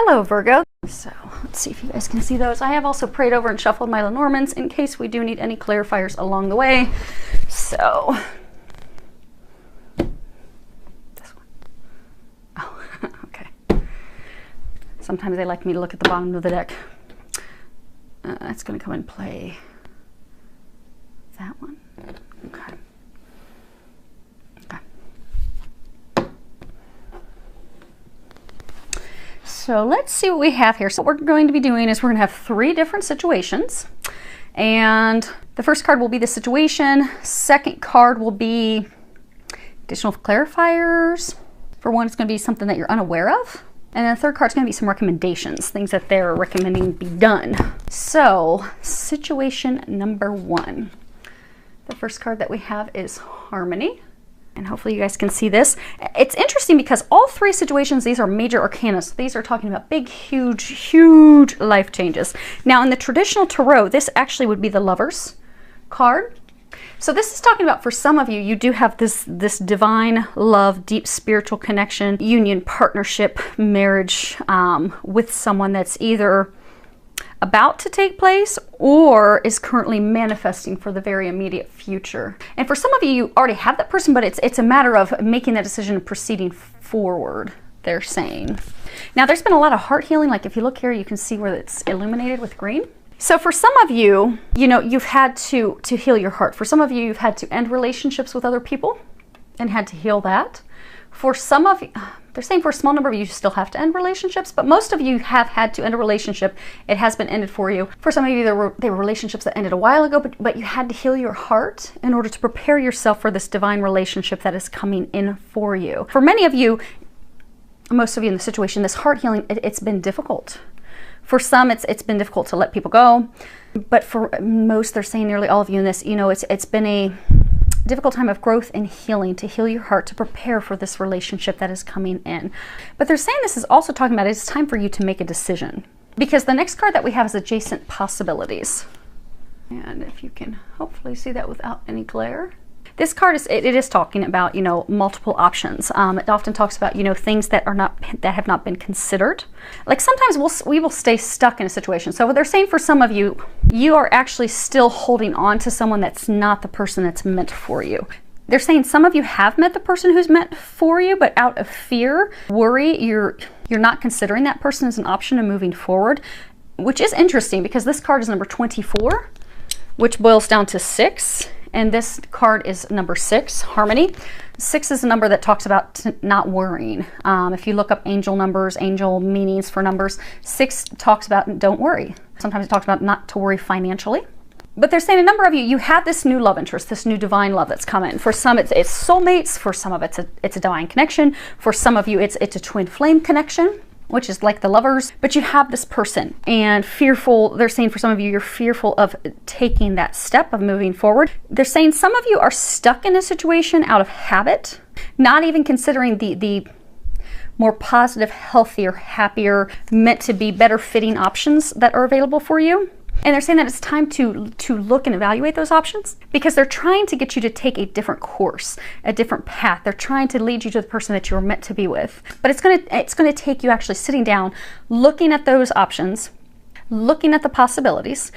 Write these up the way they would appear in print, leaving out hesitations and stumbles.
Hello, Virgo. So let's see if you guys can see those. I have also prayed over and shuffled my Lenormands in case we do need any clarifiers along the way. So this one. Oh, okay. Sometimes they like me to look at the bottom of the deck. That's going to come and play that one. Okay. So let's see what we have here. So what we're going to be doing is we're going to have 3 different situations. And the first card will be the situation. Second card will be additional clarifiers. For one, it's going to be something that you're unaware of. And then the third card is going to be some recommendations, things that they're recommending be done. So situation number 1. The first card that we have is Harmony. And hopefully you guys can see this. It's interesting because all 3 situations, these are major arcana. So these are talking about big, huge life changes. Now in the traditional tarot, this actually would be the Lovers card. So this is talking about, for some of you, you do have this divine love, deep spiritual connection, union, partnership, marriage with someone that's either about to take place or is currently manifesting for the very immediate future. And for some of you, you already have that person, but it's a matter of making that decision and proceeding forward, they're saying. Now there's been a lot of heart healing. Like if you look here, you can see where it's illuminated with green. So for some of you, you know, you've had to heal your heart. For some of you, you've had to end relationships with other people and had to heal that. For some of you, they're saying for a small number of you, you still have to end relationships, but most of you have had to end a relationship. It has been ended for you. For some of you, they were relationships that ended a while ago, but you had to heal your heart in order to prepare yourself for this divine relationship that is coming in for you. For many of you, most of you in the situation, this heart healing, it's been difficult. For some, it's been difficult to let people go, but for most, they're saying nearly all of you in this, you know, it's been a difficult time of growth and healing, to heal your heart, to prepare for this relationship that is coming in. But they're saying this is also talking about it's time for you to make a decision, because the next card that we have is adjacent possibilities. And if you can hopefully see that without any glare. This card it is talking about, you know, multiple options. It often talks about, you know, things that have not been considered. Like sometimes we will stay stuck in a situation. So what they're saying for some of you, you are actually still holding on to someone that's not the person that's meant for you. They're saying some of you have met the person who's meant for you, but out of fear, worry, you're not considering that person as an option and moving forward, which is interesting because this card is number 24, which boils down to 6. And this card is number 6, Harmony. 6 is a number that talks about not worrying. If you look up angel numbers, angel meanings for numbers, 6 talks about don't worry. Sometimes it talks about not to worry financially. But they're saying a number of you, you have this new love interest, this new divine love that's coming. For some, it's soulmates. For some of it's a divine connection. For some of you, it's a twin flame connection, which is like the Lovers, but you have this person and fearful. They're saying for some of you, you're fearful of taking that step of moving forward. They're saying some of you are stuck in a situation out of habit, not even considering the more positive, healthier, happier, meant to be better fitting options that are available for you. And they're saying that it's time to look and evaluate those options, because they're trying to get you to take a different course, a different path. They're trying to lead you to the person that you're meant to be with. But it's gonna take you actually sitting down, looking at those options, looking at the possibilities.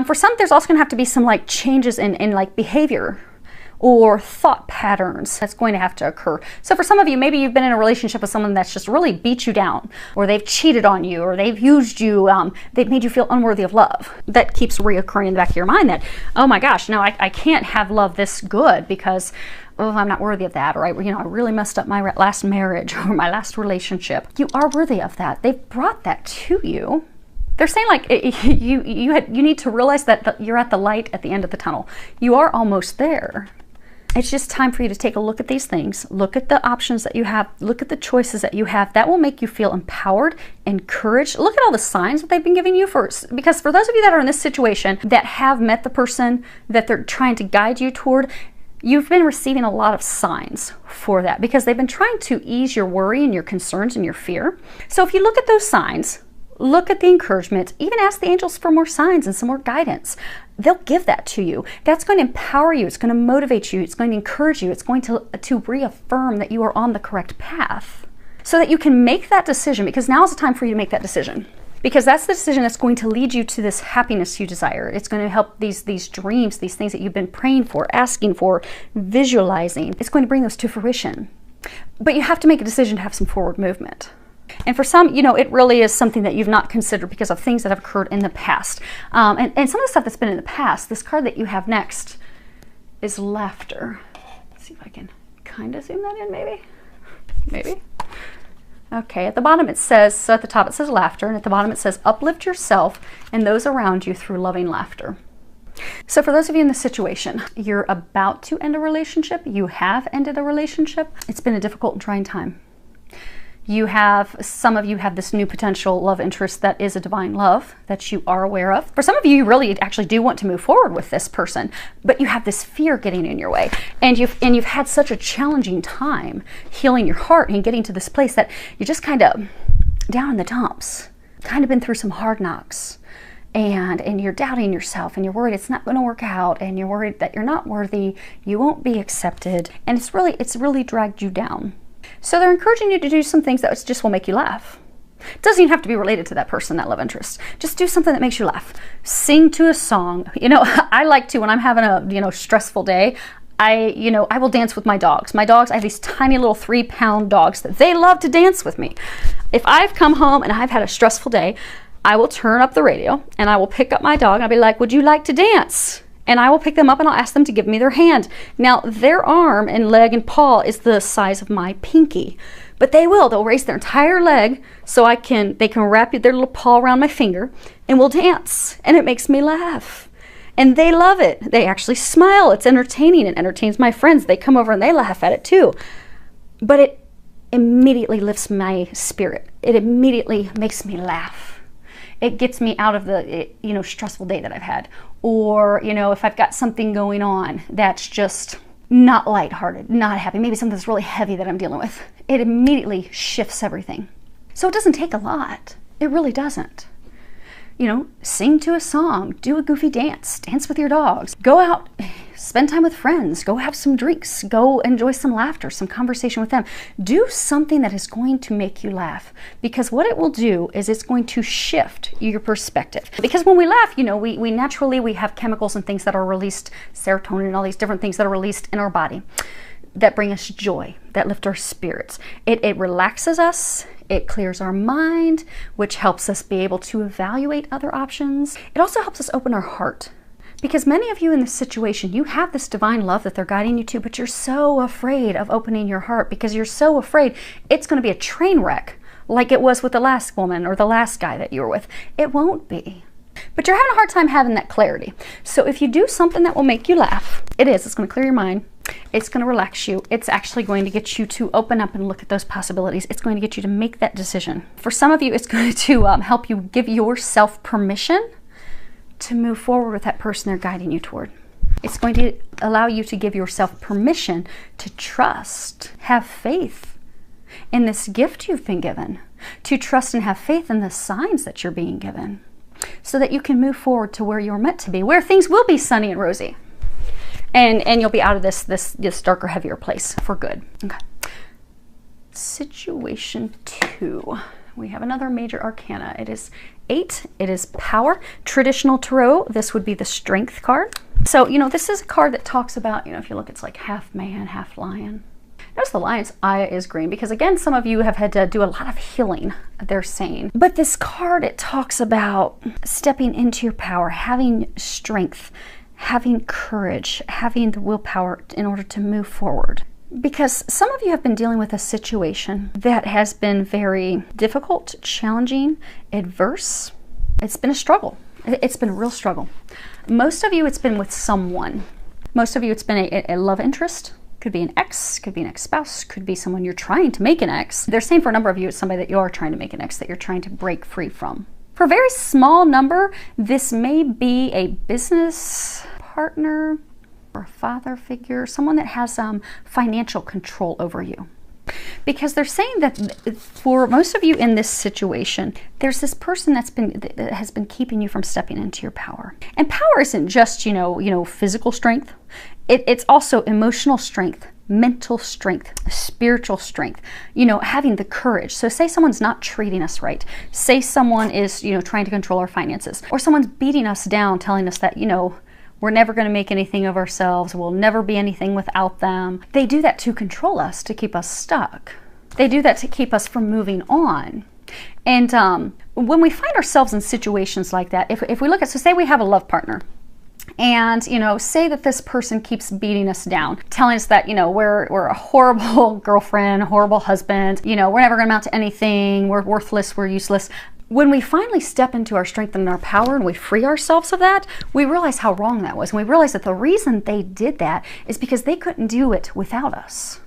For some, there's also gonna have to be some like changes in like behavior or thought patterns that's going to have to occur. So for some of you, maybe you've been in a relationship with someone that's just really beat you down, or they've cheated on you, or they've used you, they've made you feel unworthy of love. That keeps reoccurring in the back of your mind that, oh my gosh, no, I can't have love this good because, oh, I'm not worthy of that, or I really messed up my last marriage or my last relationship. You are worthy of that. They've brought that to you. They're saying like you need to realize that you're at the light at the end of the tunnel. You are almost there. It's just time for you to take a look at these things, look at the options that you have, look at the choices that you have. That will make you feel empowered, encouraged. Look at all the signs that they've been giving you because for those of you that are in this situation that have met the person that they're trying to guide you toward, you've been receiving a lot of signs for that because they've been trying to ease your worry and your concerns and your fear. So if you look at those signs, look at the encouragement, even ask the angels for more signs and some more guidance. They'll give that to you. That's going to empower you. It's going to motivate you. It's going to encourage you. It's going to reaffirm that you are on the correct path. so that you can make that decision, because now is the time for you to make that decision. Because that's the decision that's going to lead you to this happiness you desire. It's going to help these dreams, these things that you've been praying for, asking for, visualizing. It's going to bring those to fruition. But you have to make a decision to have some forward movement. And for some, you know, it really is something that you've not considered because of things that have occurred in the past. And some of the stuff that's been in the past, this card that you have next is laughter. Let's see if I can kind of zoom that in, maybe. Maybe. Okay, at the bottom it says, so at the top it says laughter, and at the bottom it says uplift yourself and those around you through loving laughter. So for those of you in this situation, you're about to end a relationship, you have ended a relationship, it's been a difficult and trying time. Some of you have this new potential love interest that is a divine love that you are aware of. For some of you, you really actually do want to move forward with this person, but you have this fear getting in your way. And you've had such a challenging time healing your heart and getting to this place that you're just kind of down in the dumps, kind of been through some hard knocks. And you're doubting yourself, and you're worried it's not going to work out, and you're worried that you're not worthy, you won't be accepted, and it's really dragged you down. So they're encouraging you to do some things that just will make you laugh. It doesn't even have to be related to that person, that love interest. Just do something that makes you laugh. Sing to a song. You know, I like to, when I'm having a, stressful day, I will dance with my dogs. My dogs, I have these tiny little 3-pound dogs that they love to dance with me. If I've come home and I've had a stressful day, I will turn up the radio and I will pick up my dog and I'll be like, would you like to dance? And I will pick them up and I'll ask them to give me their hand. Now, their arm and leg and paw is the size of my pinky. But they'll raise their entire leg so they can wrap their little paw around my finger and we'll dance. And it makes me laugh. And they love it. They actually smile. It's entertaining. It entertains my friends. They come over and they laugh at it too. But it immediately lifts my spirit. It immediately makes me laugh. It gets me out of the, stressful day that I've had. Or, if I've got something going on that's just not lighthearted, not happy, maybe something that's really heavy that I'm dealing with, it immediately shifts everything. So it doesn't take a lot. It really doesn't. Sing to a song, do a goofy dance with your dogs, go out, spend time with friends, go have some drinks, go enjoy some laughter, some conversation with them. Do something that is going to make you laugh, because what it will do is it's going to shift your perspective. Because when we laugh, we naturally have chemicals and things that are released, serotonin and all these different things that are released in our body that bring us joy, that lift our spirits. It relaxes us, it clears our mind, which helps us be able to evaluate other options. It also helps us open our heart. Because many of you in this situation, you have this divine love that they're guiding you to, but you're so afraid of opening your heart because you're so afraid it's going to be a train wreck like it was with the last woman or the last guy that you were with. It won't be. But you're having a hard time having that clarity. So if you do something that will make you laugh, it's going to clear your mind. It's going to relax you. It's actually going to get you to open up and look at those possibilities. It's going to get you to make that decision. For some of you, it's going to help you give yourself permission to move forward with that person they're guiding you toward. It's going to allow you to give yourself permission to trust, have faith in this gift you've been given, to trust and have faith in the signs that you're being given, so that you can move forward to where you're meant to be, where things will be sunny and rosy. And you'll be out of this darker, heavier place for good. Okay. Situation 2. We have another major arcana. It is 8. It is power. Traditional tarot, this would be the strength card. So, this is a card that talks about, if you look, it's like half man, half lion. Notice the lion's eye is green because, again, some of you have had to do a lot of healing, they're saying. But this card, it talks about stepping into your power, having strength, having courage, having the willpower in order to move forward. Because some of you have been dealing with a situation that has been very difficult, challenging, adverse. It's been a struggle. It's been a real struggle. Most of you, it's been with someone. Most of you, it's been a love interest. Could be an ex, could be an ex-spouse, could be someone you're trying to make an ex. They're saying for a number of you, it's somebody that you are trying to make an ex, that you're trying to break free from. For a very small number, this may be a business partner or a father figure, someone that has financial control over you. Because they're saying that for most of you in this situation, there's this person that has been keeping you from stepping into your power. And power isn't just, physical strength. It's also emotional strength, mental strength, spiritual strength, you know, having the courage. So say someone's not treating us right. Say someone is, you know, trying to control our finances, or someone's beating us down, telling us that, you know, we're never going to make anything of ourselves. We'll never be anything without them. They do that to control us, to keep us stuck. They do that to keep us from moving on. And when we find ourselves in situations like that, if we look at, so say we have a love partner, and, you know, say that this person keeps beating us down, telling us that, you know, we're a horrible girlfriend, horrible husband, you know, we're never going to amount to anything, we're worthless, we're useless. When we finally step into our strength and our power and we free ourselves of that, we realize how wrong that was. And we realize that the reason they did that is because they couldn't do it without us.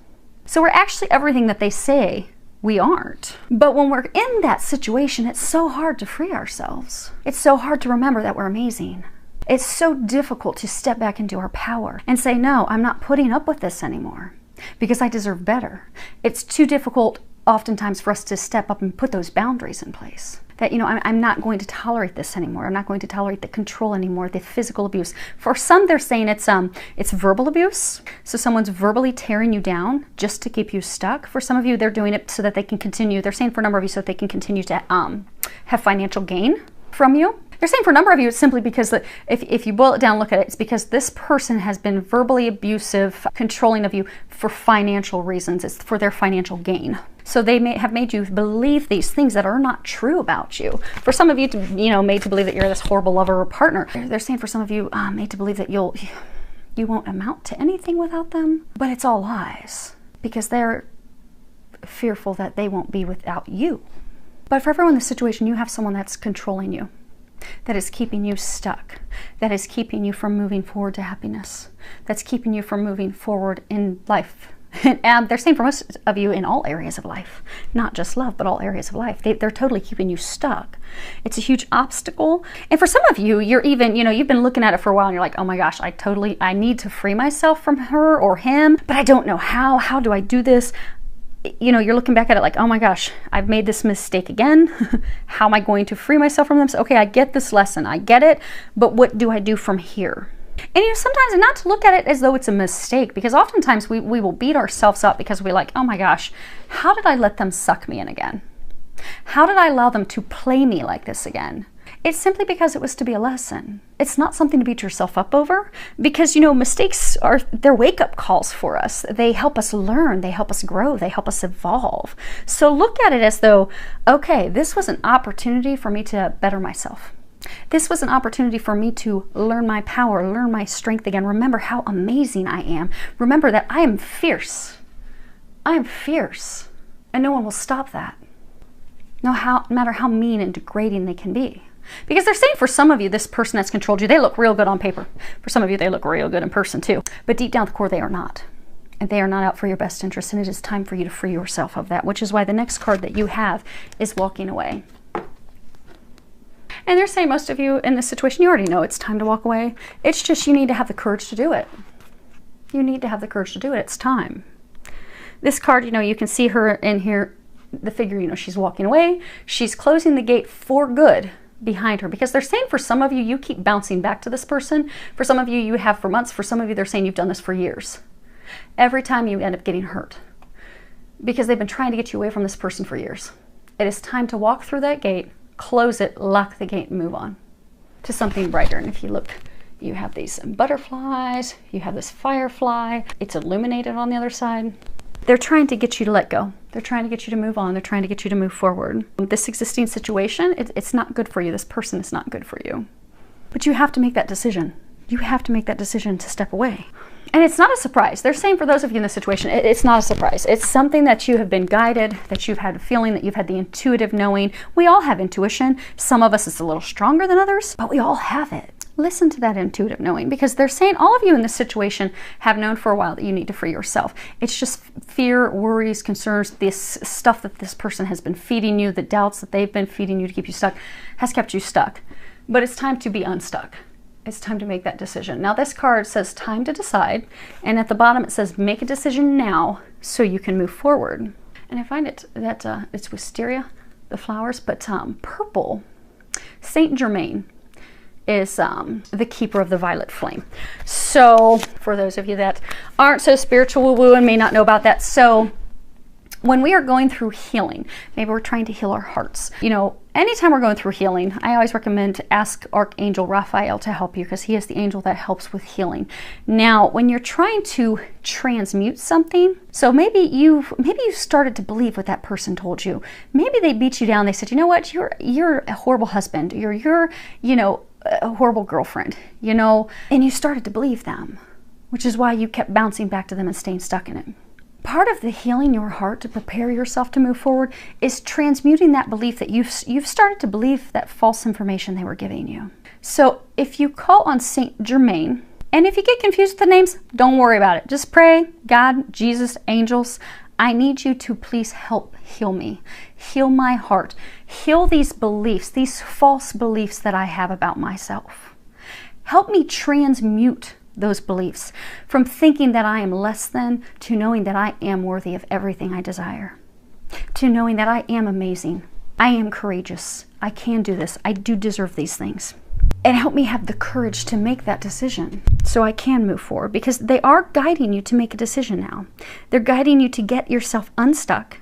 So we're actually everything that they say we aren't. But when we're in that situation, it's so hard to free ourselves. It's so hard to remember that we're amazing. It's so difficult to step back into our power and say, no, I'm not putting up with this anymore because I deserve better. It's too difficult oftentimes for us to step up and put those boundaries in place. That, you know, I'm not going to tolerate this anymore. I'm not going to tolerate the control anymore, the physical abuse. For some, they're saying it's verbal abuse. So someone's verbally tearing you down just to keep you stuck. For some of you, they're doing it so that they can continue. They're saying for a number of you so that they can continue to have financial gain from you. They're saying for a number of you, it's simply because if you boil it down, look at it, it's because this person has been verbally abusive, controlling of you for financial reasons. It's for their financial gain. So they may have made you believe these things that are not true about you. For some of you, made to believe that you're this horrible lover or partner. They're saying for some of you, made to believe that you won't amount to anything without them. But it's all lies because they're fearful that they won't be without you. But for everyone in this situation, you have someone that's controlling you, that is keeping you stuck, that is keeping you from moving forward to happiness, that's keeping you from moving forward in life. And they're saying for most of you in all areas of life, not just love, but all areas of life. They're totally keeping you stuck. It's a huge obstacle. And for some of you, you're even, you've been looking at it for a while and you're like, oh my gosh, I need to free myself from her or him, but I don't know how. How do I do this? You're looking back at it like, oh my gosh, I've made this mistake again. How am I going to free myself from them? So, okay, I get this lesson. I get it. But what do I do from here? And sometimes not to look at it as though it's a mistake, because oftentimes we will beat ourselves up because we're like, oh my gosh, how did I let them suck me in again? How did I allow them to play me like this again? It's simply because it was to be a lesson. It's not something to beat yourself up over, because, mistakes they're wake-up calls for us. They help us learn, they help us grow, they help us evolve. So look at it as though, okay, this was an opportunity for me to better myself. This was an opportunity for me to learn my power, learn my strength again. Remember how amazing I am. Remember that I am fierce. I am fierce, and no one will stop that. No matter how mean and degrading they can be. Because they're saying for some of you, this person that's controlled you, they look real good on paper. For some of you, they look real good in person too. But deep down at the core, they are not. And they are not out for your best interest, and it is time for you to free yourself of that, which is why the next card that you have is walking away. And they're saying most of you in this situation, you already know it's time to walk away. It's just you need to have the courage to do it. You need to have the courage to do it. It's time. This card, you can see her in here, the figure, she's walking away. She's closing the gate for good behind her, because they're saying for some of you, you keep bouncing back to this person. For some of you, you have for months. For some of you, they're saying you've done this for years. Every time you end up getting hurt because they've been trying to get you away from this person for years. It is time to walk through that gate, close it, lock the gate, and move on to something brighter. And if you look, you have these butterflies, you have this firefly, it's illuminated on the other side. They're trying to get you to let go. They're trying to get you to move on. They're trying to get you to move forward. This existing situation, it's not good for you. This person is not good for you. But you have to make that decision. You have to make that decision to step away. And it's not a surprise. They're saying for those of you in this situation, it's not a surprise. It's something that you have been guided, that you've had a feeling, that you've had the intuitive knowing. We all have intuition. Some of us it's a little stronger than others, but we all have it. Listen to that intuitive knowing, because they're saying all of you in this situation have known for a while that you need to free yourself. It's just fear, worries, concerns, this stuff that this person has been feeding you, the doubts that they've been feeding you to keep you stuck, has kept you stuck. But it's time to be unstuck. It's time to make that decision. Now this card says time to decide, and at the bottom it says make a decision now so you can move forward. And I find it that it's wisteria, the flowers, but purple, Saint Germain. is the keeper of the violet flame. So for those of you that aren't so spiritual woo-woo and may not know about that, so when we are going through healing, maybe we're trying to heal our hearts. You know, anytime we're going through healing, I always recommend to ask Archangel Raphael to help you, because he is the angel that helps with healing. Now, when you're trying to transmute something, so maybe you started to believe what that person told you. Maybe they beat you down. They said, you know what, you're a horrible husband. You're you know, a horrible girlfriend. You know, and you started to believe them, which is why you kept bouncing back to them and staying stuck in it. Part of the healing your heart to prepare yourself to move forward is transmuting that belief that you've started to believe that false information they were giving you. So if you call on Saint Germain, and if you get confused with the names, don't worry about it. Just pray, God, Jesus, angels, I need you to please help heal me. Heal my heart. Heal these beliefs, these false beliefs that I have about myself. Help me transmute those beliefs from thinking that I am less than to knowing that I am worthy of everything I desire, to knowing that I am amazing, I am courageous, I can do this, I do deserve these things. And help me have the courage to make that decision so I can move forward, because they are guiding you to make a decision now. They're guiding you to get yourself unstuck.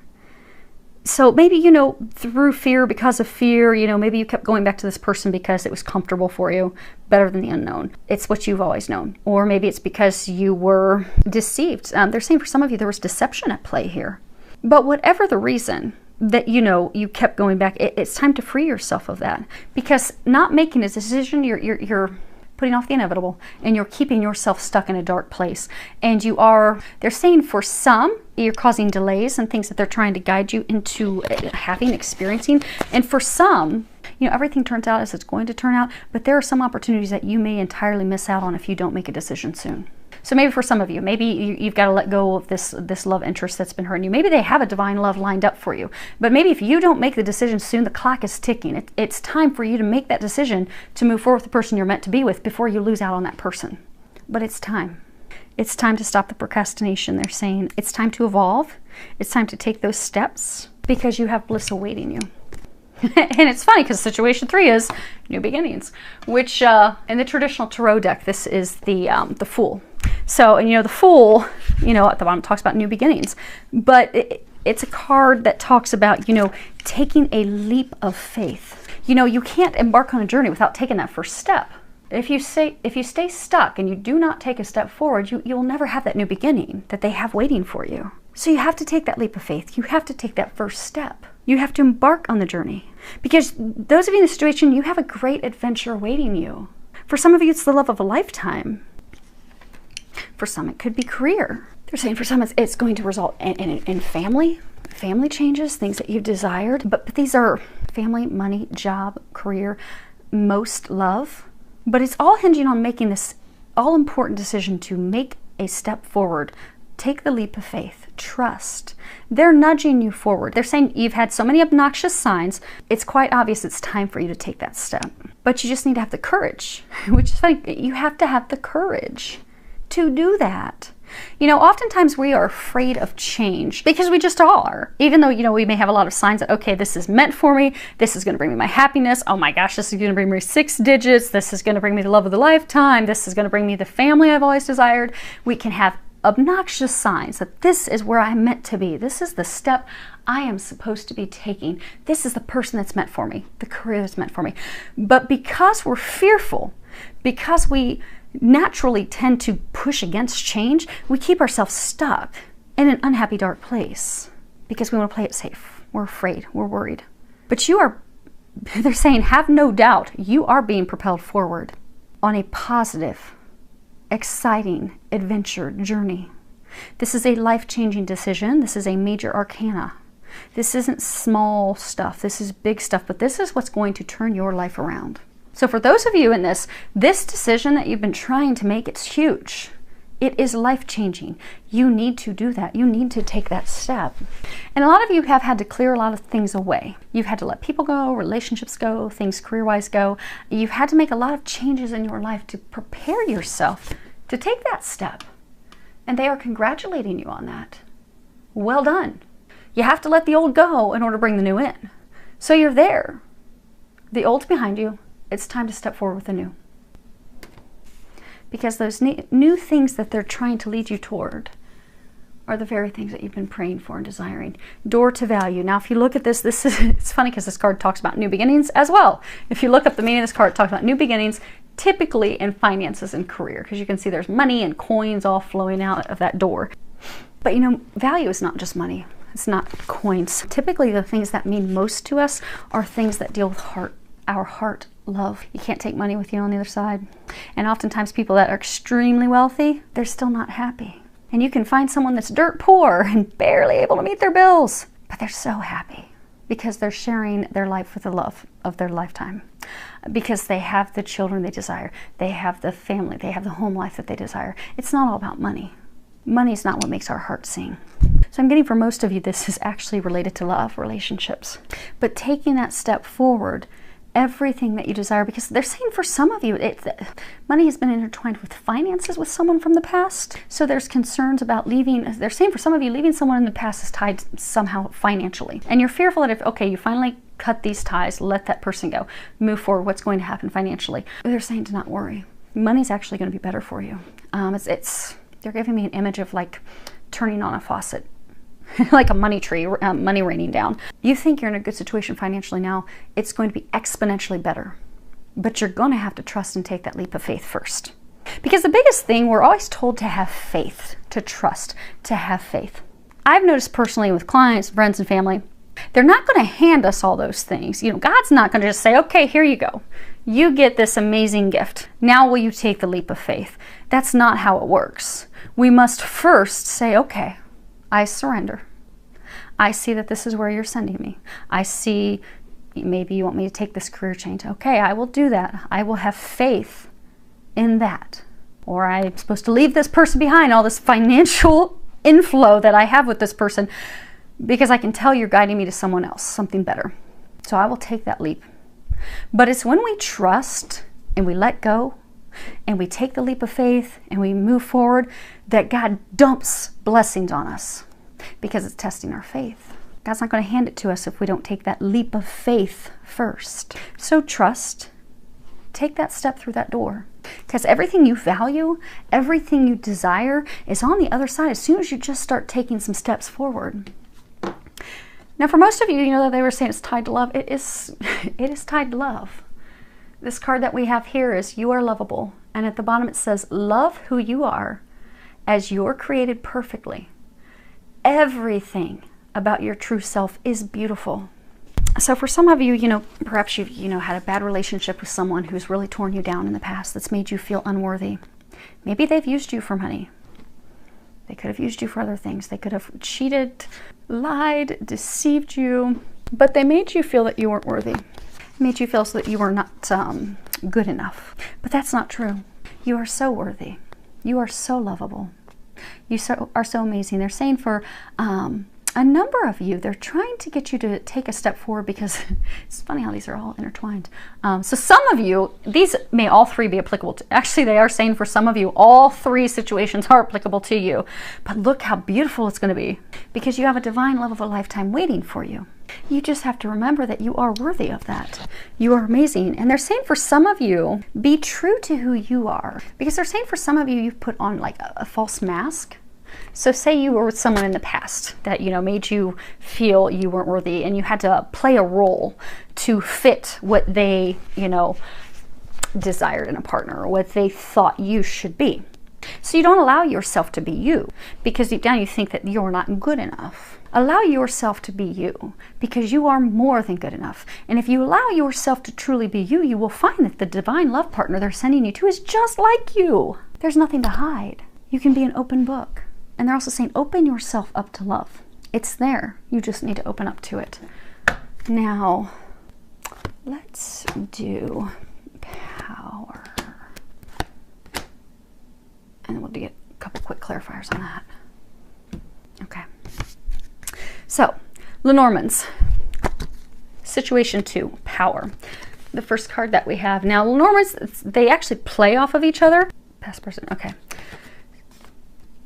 So maybe, you know, through fear, because of fear, you know, maybe you kept going back to this person because it was comfortable for you, better than the unknown. It's what you've always known. Or maybe it's because you were deceived. They're saying for some of you there was deception at play here. But whatever the reason that, you know, you kept going back, it's time to free yourself of that. Because not making a decision, you're putting off the inevitable, and you're keeping yourself stuck in a dark place. And they're saying for some, you're causing delays and things that they're trying to guide you into experiencing. And for some, you know, everything turns out as it's going to turn out, but there are some opportunities that you may entirely miss out on if you don't make a decision soon. So maybe for some of you, maybe you've got to let go of this love interest that's been hurting you. Maybe they have a divine love lined up for you. But maybe if you don't make the decision soon, the clock is ticking. It's time for you to make that decision to move forward with the person you're meant to be with before you lose out on that person. But it's time. It's time to stop the procrastination. They're saying it's time to evolve. It's time to take those steps because you have bliss awaiting you. And it's funny because situation 3 is new beginnings, which in the traditional tarot deck, this is the Fool. So, and you know, the Fool, you know, at the bottom talks about new beginnings, but it's a card that talks about, you know, taking a leap of faith. You know, you can't embark on a journey without taking that first step. If you stay stuck and you do not take a step forward, you'll never have that new beginning that they have waiting for you. So you have to take that leap of faith. You have to take that first step. You have to embark on the journey. Because those of you in this situation, you have a great adventure awaiting you. For some of you, it's the love of a lifetime. For some, it could be career. They're saying for some, it's going to result in family changes, things that you've desired. But these are family, money, job, career, most love. But it's all hinging on making this all-important decision to make a step forward. Take the leap of faith. Trust. They're nudging you forward. They're saying you've had so many obnoxious signs, it's quite obvious it's time for you to take that step. But you just need to have the courage, which is funny. You have to have the courage to do that. You know, oftentimes we are afraid of change because we just are. Even though, you know, we may have a lot of signs that, okay, this is meant for me. This is going to bring me my happiness. Oh my gosh, this is going to bring me 6 digits. This is going to bring me the love of the lifetime. This is going to bring me the family I've always desired. We can have obnoxious signs that this is where I'm meant to be. This is the step I am supposed to be taking. This is the person that's meant for me, the career that's meant for me. But because we're fearful, because we naturally tend to push against change, we keep ourselves stuck in an unhappy, dark place because we want to play it safe. We're afraid, we're worried. But they're saying, have no doubt, you are being propelled forward on a positive, exciting adventure journey. This is a life-changing decision. This is a major arcana. This isn't small stuff. This is big stuff, but this is what's going to turn your life around. So for those of you in this decision that you've been trying to make, it's huge. It is life-changing. You need to do that. You need to take that step. And a lot of you have had to clear a lot of things away. You've had to let people go, relationships go, things career-wise go. You've had to make a lot of changes in your life to prepare yourself to take that step. And they are congratulating you on that. Well done. You have to let the old go in order to bring the new in. So you're there. The old's behind you. it's time to step forward with the new. Because those new things that they're trying to lead you toward are the very things that you've been praying for and desiring. Door to value. Now, if you look at this is, it's funny because this card talks about new beginnings as well. If you look up the meaning of this card, it talks about new beginnings, typically in finances and career, because you can see there's money and coins all flowing out of that door. But you know, value is not just money. It's not coins. Typically, the things that mean most to us are things that deal with heart, our heart, love. You can't take money with you on the other side. And oftentimes people that are extremely wealthy, they're still not happy. And you can find someone that's dirt poor and barely able to meet their bills, but they're so happy because they're sharing their life with the love of their lifetime, because they have the children they desire, they have the family, they have the home life that they desire. It's not all about money. Money is not what makes our heart sing. So I'm getting for most of you, this is actually related to love, relationships. But taking that step forward, everything that you desire, because they're saying for some of you, money has been intertwined with finances with someone from the past. So there's concerns about leaving. They're saying for some of you, leaving someone in the past is tied somehow financially. And you're fearful that if, okay, you finally cut these ties, let that person go, move forward, what's going to happen financially? But they're saying to not worry. Money's actually going to be better for you. They're giving me an image of like turning on a faucet. Like a money tree, money raining down. You think you're in a good situation financially now, it's going to be exponentially better. But you're going to have to trust and take that leap of faith first. Because the biggest thing, we're always told to have faith, to trust, to have faith. I've noticed personally with clients, friends, and family, they're not going to hand us all those things. You know, God's not going to just say, okay, here you go. You get this amazing gift. Now will you take the leap of faith? That's not how it works. We must first say, okay, I surrender. I see that this is where you're sending me. I see maybe you want me to take this career change. Okay, I will do that. I will have faith in that. Or I'm supposed to leave this person behind, all this financial inflow that I have with this person, because I can tell you're guiding me to someone else, something better. So I will take that leap. But it's when we trust and we let go and we take the leap of faith and we move forward that God dumps blessings on us, because it's testing our faith. God's not going to hand it to us if we don't take that leap of faith first. So trust, take that step through that door, because everything you value, everything you desire is on the other side as soon as you just start taking some steps forward. Now for most of you, you know that they were saying it's tied to love. It is tied to love. This card that we have here is you are lovable. And at the bottom it says, love who you are as you're created perfectly. Everything about your true self is beautiful. So for some of you, you know, perhaps you've, had a bad relationship with someone who's really torn you down in the past, that's made you feel unworthy. Maybe they've used you for money. They could have used you for other things. They could have cheated, lied, deceived you, but they made you feel that you weren't worthy. Made you feel so that you were not good enough. But that's not true. You are so worthy. You are so lovable. You are so amazing. They're saying for a number of you, they're trying to get you to take a step forward, because it's funny how these are all intertwined. So some of you, these may all three be applicable to, actually they are saying for some of you, all three situations are applicable to you. But look how beautiful it's going to be, because you have a divine love of a lifetime waiting for you. You just have to remember that you are worthy of that. You are amazing. And they're saying for some of you, be true to who you are. Because they're saying for some of you, you've put on like a false mask. So say you were with someone in the past that, made you feel you weren't worthy, and you had to play a role to fit what they, desired in a partner, or what they thought you should be. So you don't allow yourself to be you, because deep down you think that you're not good enough. Allow yourself to be you, because you are more than good enough. And if you allow yourself to truly be you, you will find that the divine love partner they're sending you to is just like you. There's nothing to hide. You can be an open book. And they're also saying, open yourself up to love. It's there. You just need to open up to it. Now, let's do power. And we'll get a couple quick clarifiers on that. Okay. So, Lenormands. Situation 2, power. The first card that we have. Now, Lenormands, they actually play off of each other. Past, present, okay.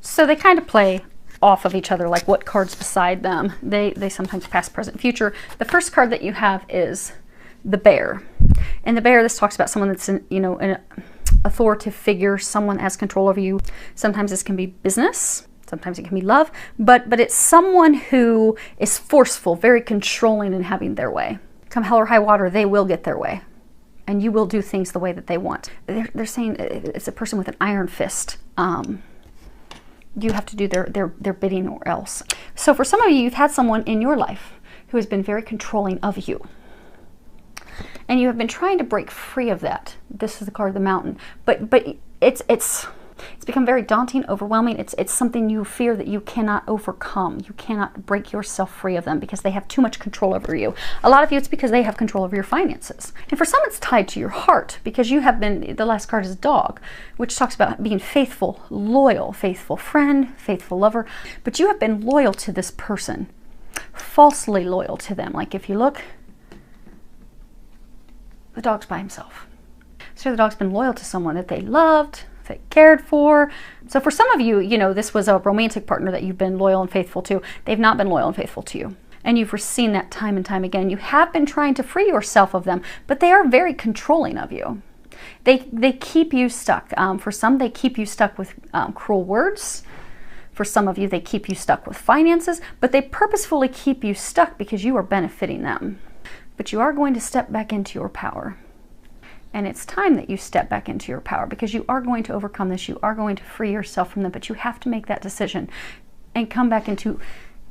So they kind of play off of each other, like what cards beside them. They sometimes past, present, future. The first card that you have is the bear. And the Bear, this talks about someone that's in, an authoritative figure, someone has control over you. Sometimes this can be business, sometimes it can be love, but it's someone who is forceful, very controlling, and having their way. Come hell or high water, they will get their way, and you will do things the way that they want. They're saying it's a person with an iron fist. You have to do their bidding or else. So for some of you, you've had someone in your life who has been very controlling of you. And you have been trying to break free of that. This is the card of the Mountain. But it's become very daunting, overwhelming. It's something you fear that you cannot overcome. You cannot break yourself free of them because they have too much control over you. A lot of you, it's because they have control over your finances. And for some, it's tied to your heart because you have been, the last card is Dog, which talks about being faithful, loyal, faithful friend, faithful lover. But you have been loyal to this person, falsely loyal to them. Like if you look, the dog's by himself. So the dog's been loyal to someone that they loved, they cared for. So for some of you, this was a romantic partner that you've been loyal and faithful to. They've not been loyal and faithful to you. And you've seen that time and time again. You have been trying to free yourself of them, but they are very controlling of you. They keep you stuck. For some, they keep you stuck with cruel words. For some of you, they keep you stuck with finances, but they purposefully keep you stuck because you are benefiting them. But you are going to step back into your power. And it's time that you step back into your power because you are going to overcome this. You are going to free yourself from them, but you have to make that decision and come back into,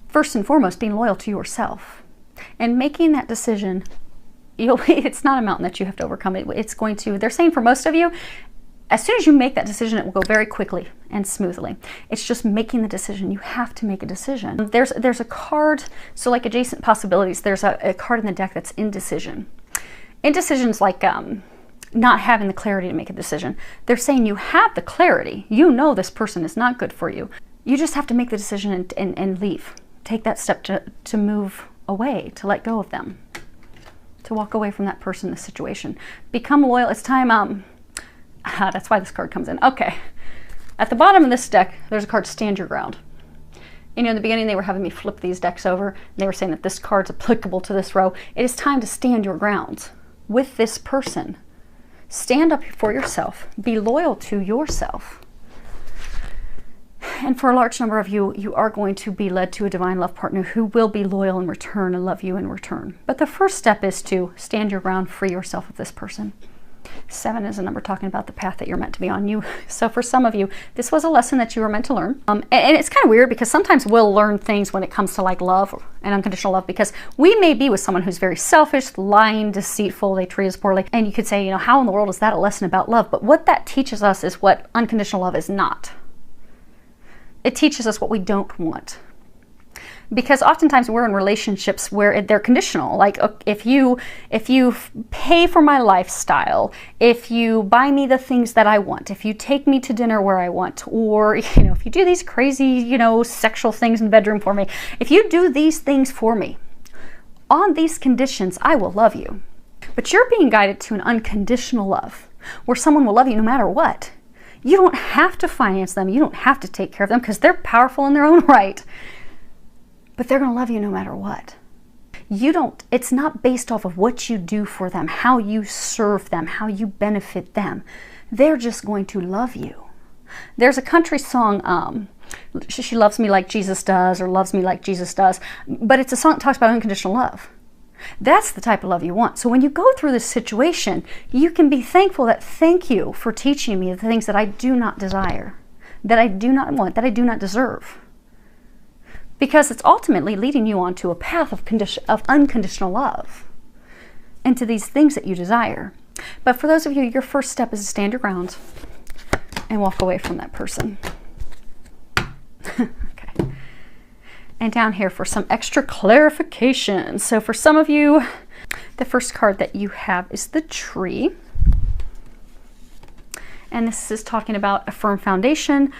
first and foremost, being loyal to yourself. And making that decision, it's not a mountain that you have to overcome. It's going to, they're saying for most of you, as soon as you make that decision, it will go very quickly and smoothly. It's just making the decision. You have to make a decision. There's a card, so like adjacent possibilities, there's a card in the deck that's indecision. Indecision's like not having the clarity to make a decision. They're saying you have the clarity. You know this person is not good for you. You just have to make the decision and leave. Take that step to move away, to let go of them, to walk away from that person, the situation. Become loyal. It's time. That's why this card comes in. Okay. At the bottom of this deck, there's a card, Stand Your Ground. In the beginning, they were having me flip these decks over. And they were saying that this card's applicable to this row. It is time to stand your ground with this person. Stand up for yourself. Be loyal to yourself. And for a large number of you, you are going to be led to a divine love partner who will be loyal in return and love you in return. But the first step is to stand your ground, free yourself of this person. 7 is a number talking about the path that you're meant to be on. So for some of you, this was a lesson that you were meant to learn. And it's kind of weird because sometimes we'll learn things when it comes to like love and unconditional love because we may be with someone who's very selfish, lying, deceitful, they treat us poorly. And you could say, how in the world is that a lesson about love? But what that teaches us is what unconditional love is not. It teaches us what we don't want. Because oftentimes we're in relationships where they're conditional. Like if you pay for my lifestyle, if you buy me the things that I want, if you take me to dinner where I want, or if you do these crazy, sexual things in the bedroom for me, if you do these things for me, on these conditions, I will love you. But you're being guided to an unconditional love, where someone will love you no matter what. You don't have to finance them. You don't have to take care of them because they're powerful in their own right. But they're going to love you no matter what. It's not based off of what you do for them, how you serve them, how you benefit them. They're just going to love you. There's a country song, She Loves Me Like Jesus Does, or Loves Me Like Jesus Does, but it's a song that talks about unconditional love. That's the type of love you want. So when you go through this situation, you can be thankful that thank you for teaching me the things that I do not desire, that I do not want, that I do not deserve. Because it's ultimately leading you onto a path of unconditional love and to these things that you desire. But for those of you, your first step is to stand your ground and walk away from that person. Okay. And down here for some extra clarification. So for some of you, the first card that you have is the Tree. And this is talking about a firm foundation,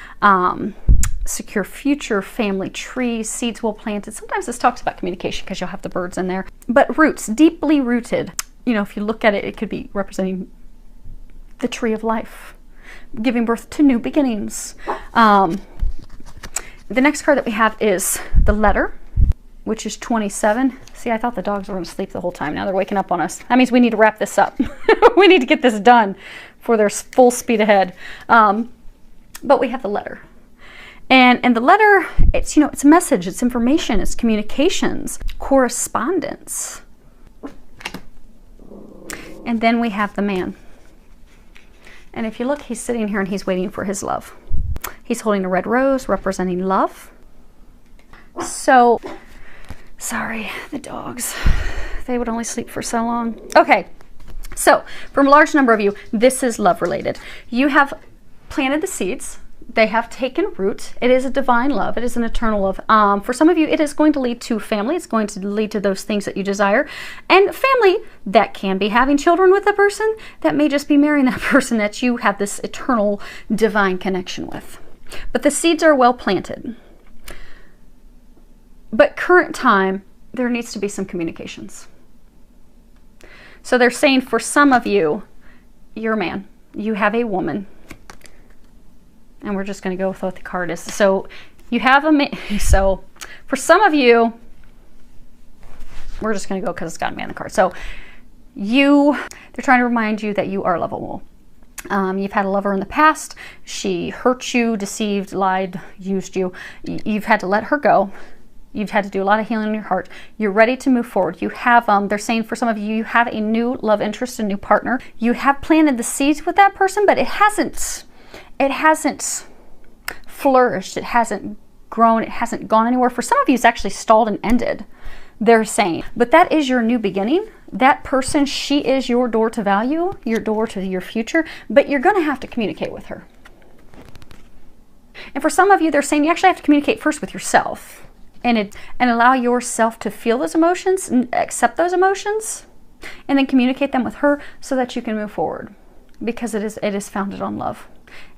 secure future, family tree, seeds well planted. Sometimes this talks about communication because you'll have the birds in there. But roots, deeply rooted. If you look at it, it could be representing the tree of life, giving birth to new beginnings. The next card that we have is the Letter. which is 27. See, I thought the dogs were going to sleep the whole time. Now they're waking up on us. That means we need to wrap this up. We need to get this done for their full speed ahead. But we have the letter. And the letter, it's, you know, it's a message, it's information, it's communications, correspondence. And then we have the man. And if you look, he's sitting here and he's waiting for his love. He's holding a red rose representing love. So, sorry, the dogs, they would only sleep for so long. Okay, so for a large number of you, this is love related. You have planted the seeds. They have taken root. It is a divine love. It is an eternal love. For some of you, it is going to lead to family. It's going to lead to those things that you desire. And family, that can be having children with a person. That may just be marrying that person that you have this eternal divine connection with. But the seeds are well planted. But current time, there needs to be some communications. So they're saying for some of you, you're a man. You have a woman. And we're just going to go with what the card is. So you have a man. So for some of you, we're just going to go because it's got a man in the card. So they're trying to remind you that you are lovable. You've had a lover in the past. She hurt you, deceived, lied, used you. You've had to let her go. You've had to do a lot of healing in your heart. You're ready to move forward. You have, they're saying for some of you, you have a new love interest, a new partner. You have planted the seeds with that person, but it hasn't flourished. It hasn't grown. It hasn't gone anywhere. For some of you, it's actually stalled and ended, they're saying. But that is your new beginning. That person, she is your door to value, your door to your future, but you're going to have to communicate with her. And for some of you, they're saying you actually have to communicate first with yourself and allow yourself to feel those emotions and accept those emotions and then communicate them with her so that you can move forward, because it is founded on love.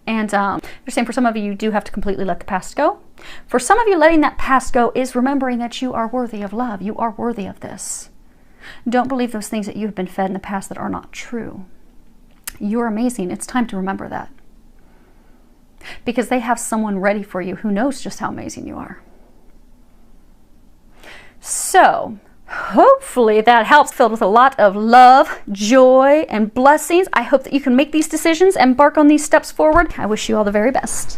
And they're saying for some of you, you do have to completely let the past go. For some of you, letting that past go is remembering that you are worthy of love. You are worthy of this. Don't believe those things that you've been fed in the past that are not true. You're amazing. It's time to remember that. Because they have someone ready for you who knows just how amazing you are. So, hopefully that helps, filled with a lot of love, joy, and blessings. I hope that you can make these decisions, embark on these steps forward. I wish you all the very best.